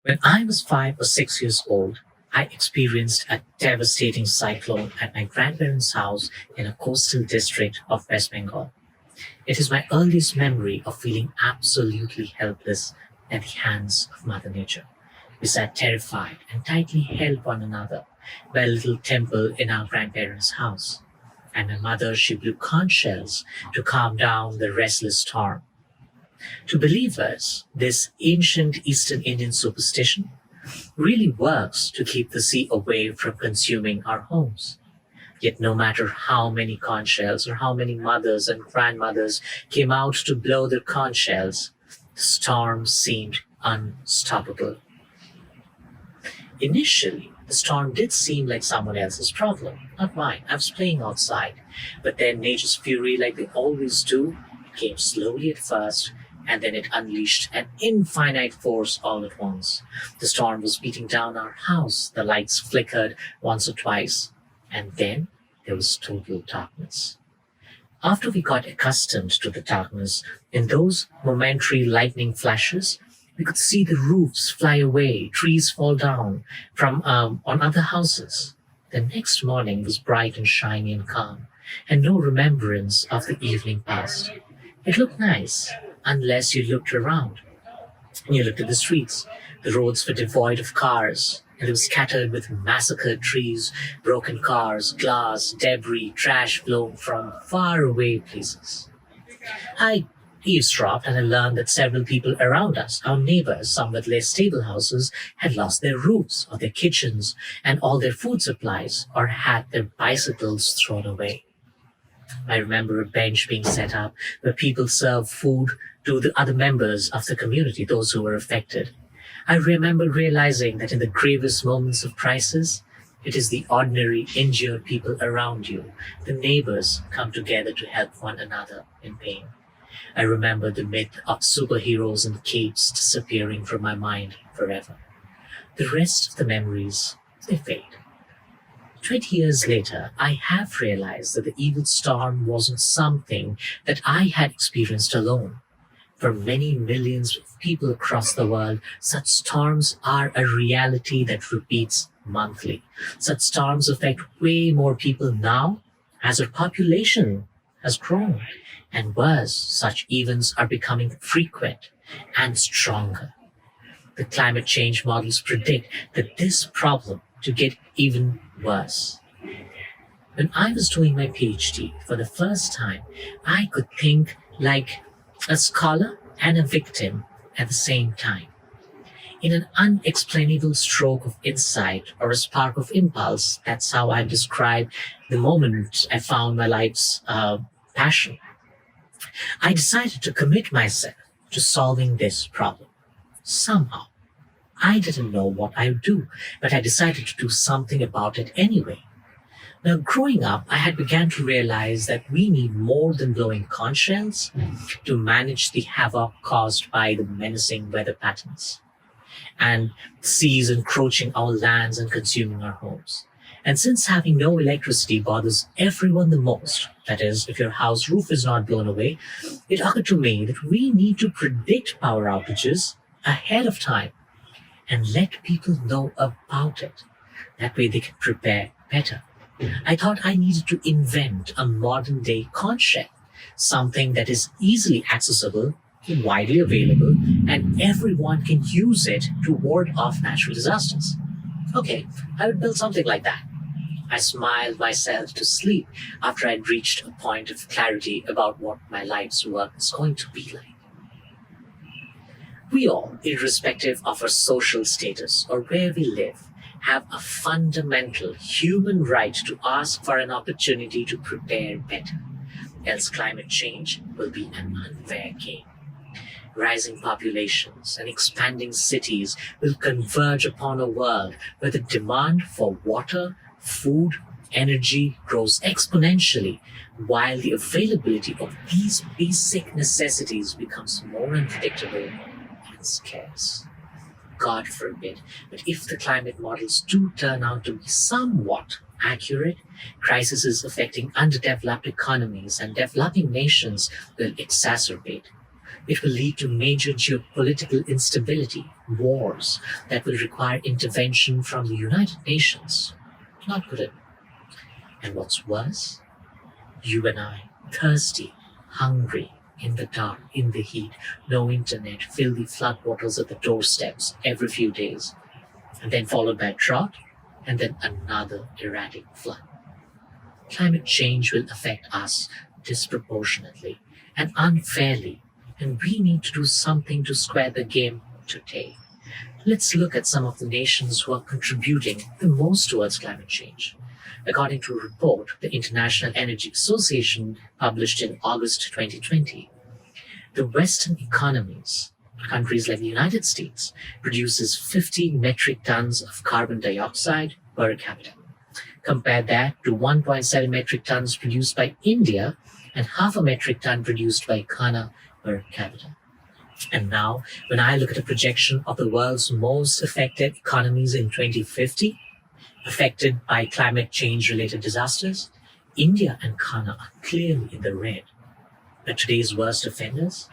When I was 5 or 6 years old, I experienced a devastating cyclone at my grandparents' house in a coastal district of West Bengal. It is my earliest memory of feeling absolutely helpless at the hands of Mother Nature. We sat terrified and tightly held one another by a little temple in our grandparents' house. And my mother, she blew conch shells to calm down the restless storm. To believers, this ancient Eastern Indian superstition really works to keep the sea away from consuming our homes. Yet, no matter how many conch shells or how many mothers and grandmothers came out to blow their conch shells, the storm seemed unstoppable. Initially, the storm did seem like someone else's problem, not mine. I was playing outside. But then nature's fury, like they always do, came slowly at first, and then it unleashed an infinite force all at once. The storm was beating down our house, the lights flickered once or twice, and then there was total darkness. After we got accustomed to the darkness, in those momentary lightning flashes, we could see the roofs fly away, trees fall down from on other houses. The next morning was bright and shiny and calm, and no remembrance of the evening past. It looked nice, unless you looked around. You looked at the streets. The roads were devoid of cars, and they were scattered with massacred trees, broken cars, glass, debris, trash blown from far away places. I eavesdropped and I learned that several people around us, our neighbors, some with less stable houses, had lost their roofs or their kitchens and all their food supplies or had their bicycles thrown away. I remember a bench being set up where people served food to the other members of the community, those who were affected. I remember realizing that in the gravest moments of crisis, it is the ordinary, injured people around you, the neighbors, come together to help one another in pain. I remember the myth of superheroes and capes disappearing from my mind forever. The rest of the memories, they fade. 20 years later, I have realized that the evil storm wasn't something that I had experienced alone. For many millions of people across the world, such storms are a reality that repeats monthly. Such storms affect way more people now as our population has grown. And worse, such events are becoming frequent and stronger. The climate change models predict that this problem to get even worse. When I was doing my PhD for the first time, I could think like a scholar and a victim at the same time. In an unexplainable stroke of insight or a spark of impulse, that's how I describe the moment I found my life's passion. I decided to commit myself to solving this problem. Somehow. I didn't know what I would do, but I decided to do something about it anyway. Now, growing up, I had begun to realize that we need more than blowing conch shells to manage the havoc caused by the menacing weather patterns and seas encroaching our lands and consuming our homes. And since having no electricity bothers everyone the most, that is, if your house roof is not blown away, it occurred to me that we need to predict power outages ahead of time and let people know about it. That way they can prepare better. I thought I needed to invent a modern day concept, something that is easily accessible, widely available, and everyone can use it to ward off natural disasters. Okay, I would build something like that. I smiled myself to sleep after I'd reached a point of clarity about what my life's work is going to be like. We all, irrespective of our social status or where we live, have a fundamental human right to ask for an opportunity to prepare better. Else climate change will be an unfair game. Rising populations and expanding cities will converge upon a world where the demand for water, food, energy grows exponentially, while the availability of these basic necessities becomes more unpredictable and scarce. God forbid, but if the climate models do turn out to be somewhat accurate, crises affecting underdeveloped economies and developing nations will exacerbate. It will lead to major geopolitical instability, wars that will require intervention from the United Nations. Not good. And what's worse, you and I, thirsty, hungry, in the dark, in the heat, no internet, filthy floodwaters at the doorsteps every few days, and then followed by drought, and then another erratic flood. Climate change will affect us disproportionately and unfairly, and we need to do something to square the game today. Let's look at some of the nations who are contributing the most towards climate change. According to a report the International Energy Association published in August 2020, the Western economies, countries like the United States, produces 50 metric tons of carbon dioxide per capita. Compare that to 1.7 metric tons produced by India and half a metric ton produced by Ghana per capita. And now, when I look at a projection of the world's most affected economies in 2050, affected by climate change related disasters, India and Ghana are clearly in the red. But today's worst offenders,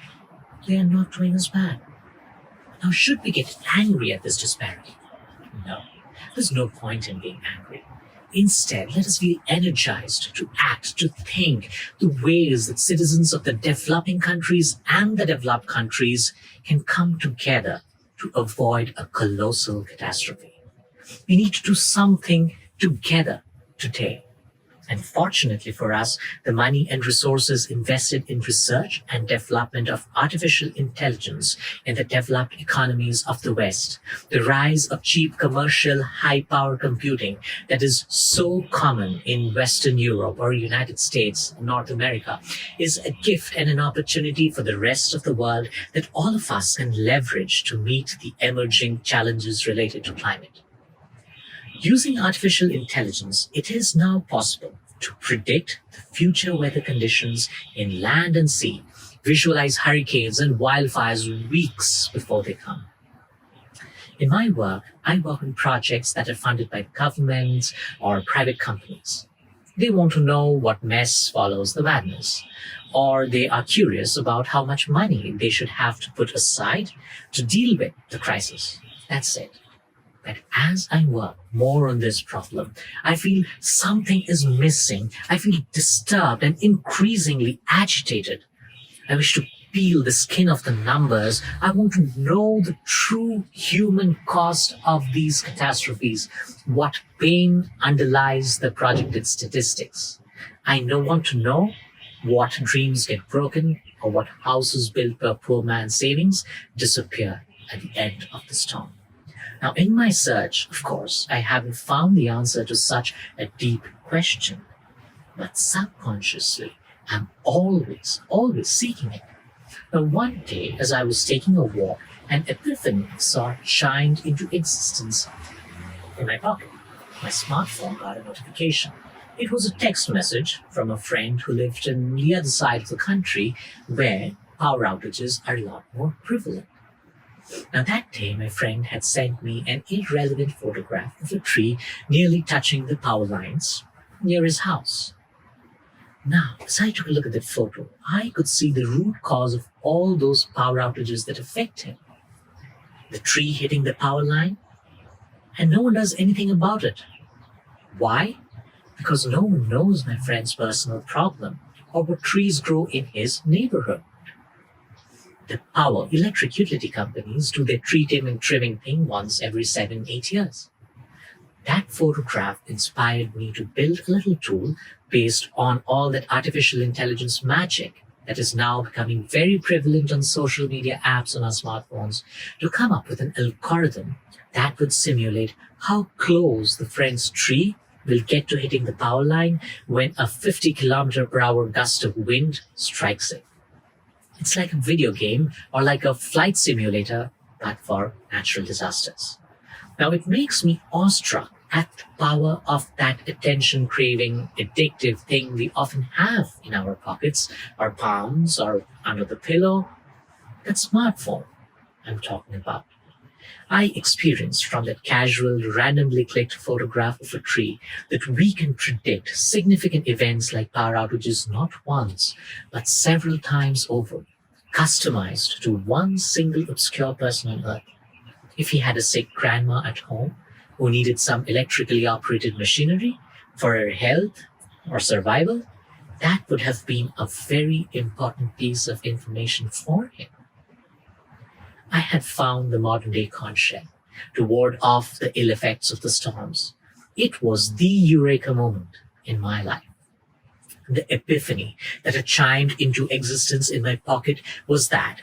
they are not doing as bad. Now, should we get angry at this disparity? No, there's no point in being angry. Instead, let us feel energized to act, to think the ways that citizens of the developing countries and the developed countries can come together to avoid a colossal catastrophe. We need to do something together today. And fortunately for us, the money and resources invested in research and development of artificial intelligence in the developed economies of the West, the rise of cheap commercial high-power computing that is so common in Western Europe or United States, North America, is a gift and an opportunity for the rest of the world that all of us can leverage to meet the emerging challenges related to climate. Using artificial intelligence, it is now possible to predict the future weather conditions in land and sea, visualize hurricanes and wildfires weeks before they come. In my work, I work on projects that are funded by governments or private companies. They want to know what mess follows the madness, or they are curious about how much money they should have to put aside to deal with the crisis. That's it. But as I work more on this problem, I feel something is missing. I feel disturbed and increasingly agitated. I wish to peel the skin off the numbers. I want to know the true human cost of these catastrophes, what pain underlies the projected statistics. I want to know what dreams get broken or what houses built per poor man's savings disappear at the end of the storm. Now, in my search, of course, I haven't found the answer to such a deep question, but subconsciously, I'm always seeking it. Now, one day, as I was taking a walk, an epiphany sort shined into existence. In my pocket, my smartphone got a notification. It was a text message from a friend who lived on the other side of the country where power outages are a lot more prevalent. Now that day, my friend had sent me an irrelevant photograph of a tree nearly touching the power lines near his house. Now, as I took a look at that photo, I could see the root cause of all those power outages that affect him. The tree hitting the power line, and no one does anything about it. Why? Because no one knows my friend's personal problem or what trees grow in his neighborhood. The electric utility companies do their tree trimming thing once every 7-8 years. That photograph inspired me to build a little tool based on all that artificial intelligence magic that is now becoming very prevalent on social media apps on our smartphones to come up with an algorithm that would simulate how close the friend's tree will get to hitting the power line when a 50-kilometer-per-hour gust of wind strikes it. It's like a video game or like a flight simulator, but for natural disasters. Now, it makes me awestruck at the power of that attention-craving, addictive thing we often have in our pockets, our palms, or under the pillow. That smartphone I'm talking about. I experienced from that casual, randomly clicked photograph of a tree that we can predict significant events like power outages not once, but several times over, customized to one single obscure person on Earth. If he had a sick grandma at home who needed some electrically operated machinery for her health or survival, that would have been a very important piece of information for him. I had found the modern day conch shell to ward off the ill effects of the storms. It was the eureka moment in my life. The epiphany that had chimed into existence in my pocket was that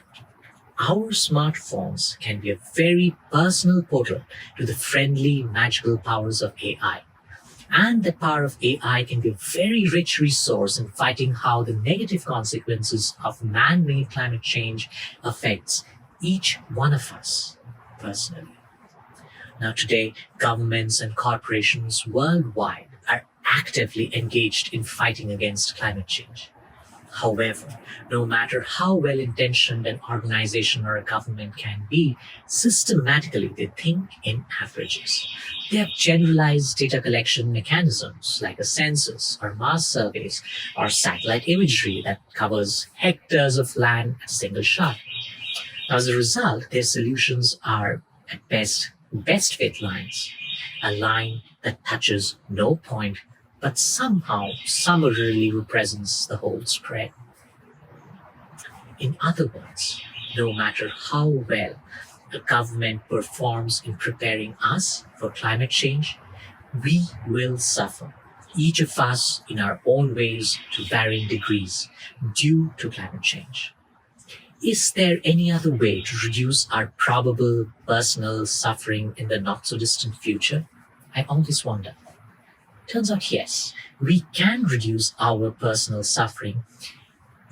our smartphones can be a very personal portal to the friendly, magical powers of AI. And the power of AI can be a very rich resource in fighting how the negative consequences of man-made climate change affects each one of us personally. Now today, governments and corporations worldwide are actively engaged in fighting against climate change. However, no matter how well-intentioned an organization or a government can be, systematically they think in averages. They have generalized data collection mechanisms like a census or mass surveys or satellite imagery that covers hectares of land at a single shot. As a result, their solutions are, at best fit lines, a line that touches no point but somehow summarily represents the whole spread. In other words, no matter how well a government performs in preparing us for climate change, we will suffer, each of us in our own ways to varying degrees, due to climate change. Is there any other way to reduce our probable personal suffering in the not so distant future? I always wonder. Turns out, yes, we can reduce our personal suffering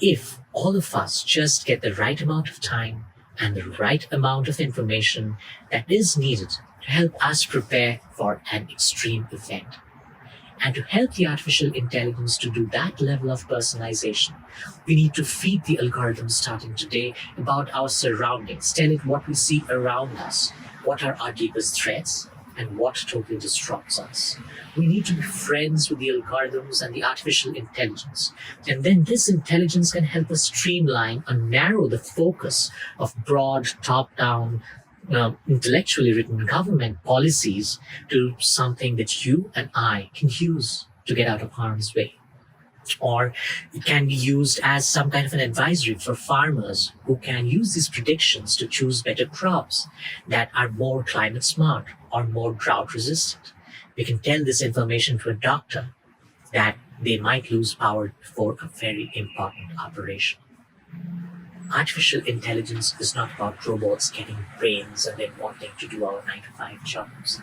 if all of us just get the right amount of time and the right amount of information that is needed to help us prepare for an extreme event. And to help the artificial intelligence to do that level of personalization, we need to feed the algorithms starting today about our surroundings, tell it what we see around us, what are our deepest threats, and what totally disrupts us. We need to be friends with the algorithms and the artificial intelligence. And then this intelligence can help us streamline and narrow the focus of broad, top-down, intellectually written government policies to something that you and I can use to get out of harm's way. Or it can be used as some kind of an advisory for farmers who can use these predictions to choose better crops that are more climate smart or more drought resistant. We can tell this information to a doctor that they might lose power for a very important operation. Artificial intelligence is not about robots getting brains and then wanting to do our 9 to 5 jobs.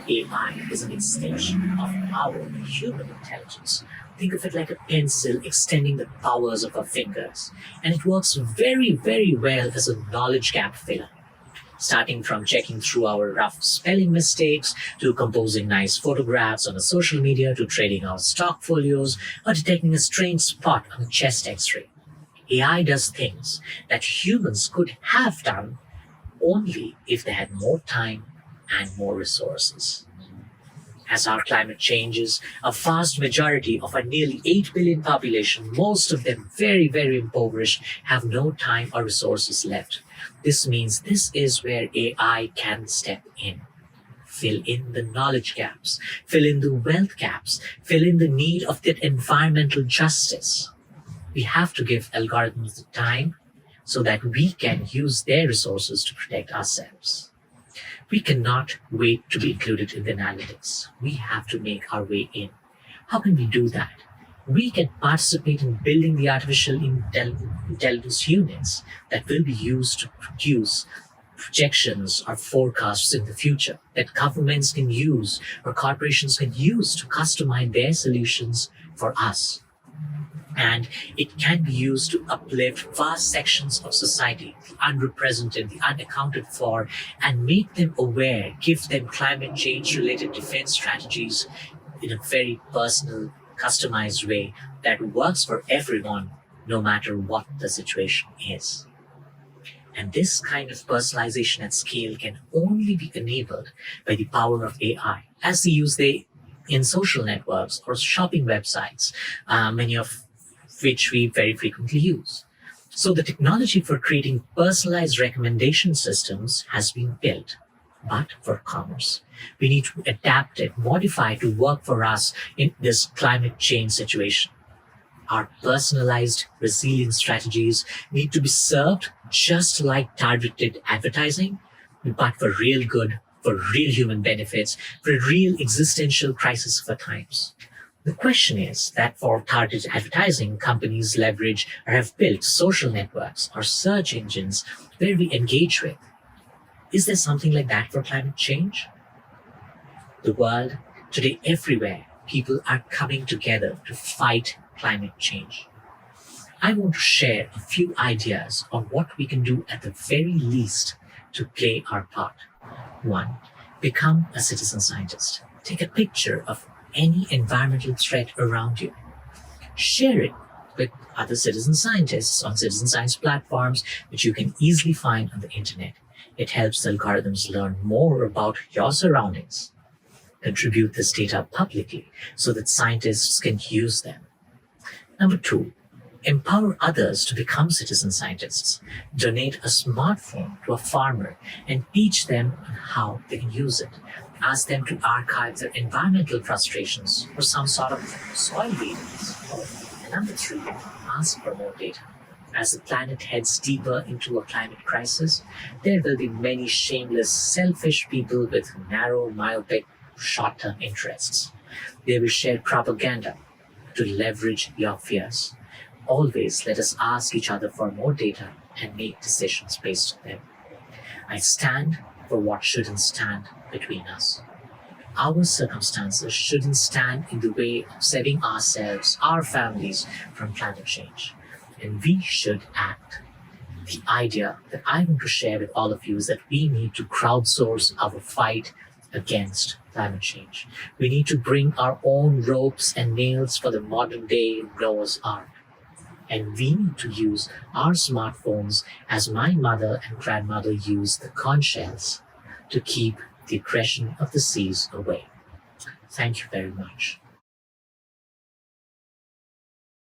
AI is an extension of our human intelligence. Think of it like a pencil extending the powers of our fingers. And it works very, very well as a knowledge gap filler. Starting from checking through our rough spelling mistakes, to composing nice photographs on a social media, to trading our stock folios, or detecting a strange spot on a chest x-ray. AI does things that humans could have done only if they had more time and more resources. As our climate changes, a vast majority of our nearly 8 billion population, most of them very, very impoverished, have no time or resources left. This means this is where AI can step in. Fill in the knowledge gaps, fill in the wealth gaps, fill in the need of that environmental justice. We have to give algorithms the time so that we can use their resources to protect ourselves. We cannot wait to be included in the analytics. We have to make our way in. How can we do that? We can participate in building the artificial intelligence units that will be used to produce projections or forecasts in the future that governments can use or corporations can use to customize their solutions for us. And it can be used to uplift vast sections of society, the unrepresented, the unaccounted for, and make them aware, give them climate change related defense strategies in a very personal, customized way that works for everyone, no matter what the situation is. And this kind of personalization at scale can only be enabled by the power of AI, as they use in social networks or shopping websites, many of which we very frequently use. So the technology for creating personalized recommendation systems has been built. But for commerce, we need to adapt it, modify it to work for us in this climate change situation. Our personalized resilience strategies need to be served just like targeted advertising, but for real good, for real human benefits, for a real existential crisis of our times. The question is that for targeted advertising, companies leverage or have built social networks or search engines where we engage with. Is there something like that for climate change? The world, today everywhere, people are coming together to fight climate change. I want to share a few ideas on what we can do at the very least to play our part. One, become a citizen scientist. Take a picture of any environmental threat around you. Share it with other citizen scientists on citizen science platforms which you can easily find on the internet. It helps algorithms learn more about your surroundings. Contribute this data publicly so that scientists can use them. Number two, empower others to become citizen scientists. Donate a smartphone to a farmer and teach them on how they can use it. Ask them to archive their environmental frustrations or some sort of soil readings. And number three, ask for more data. As the planet heads deeper into a climate crisis, there will be many shameless, selfish people with narrow, myopic, short-term interests. They will share propaganda to leverage your fears. Always let us ask each other for more data and make decisions based on them. I stand for what shouldn't stand between us. Our circumstances shouldn't stand in the way of saving ourselves, our families from climate change. And we should act. The idea that I want to share with all of you is that we need to crowdsource our fight against climate change. We need to bring our own ropes and nails for the modern day Noah's Ark. And we need to use our smartphones as my mother and grandmother used the conch shells to keep the aggression of the seas away. Thank you very much.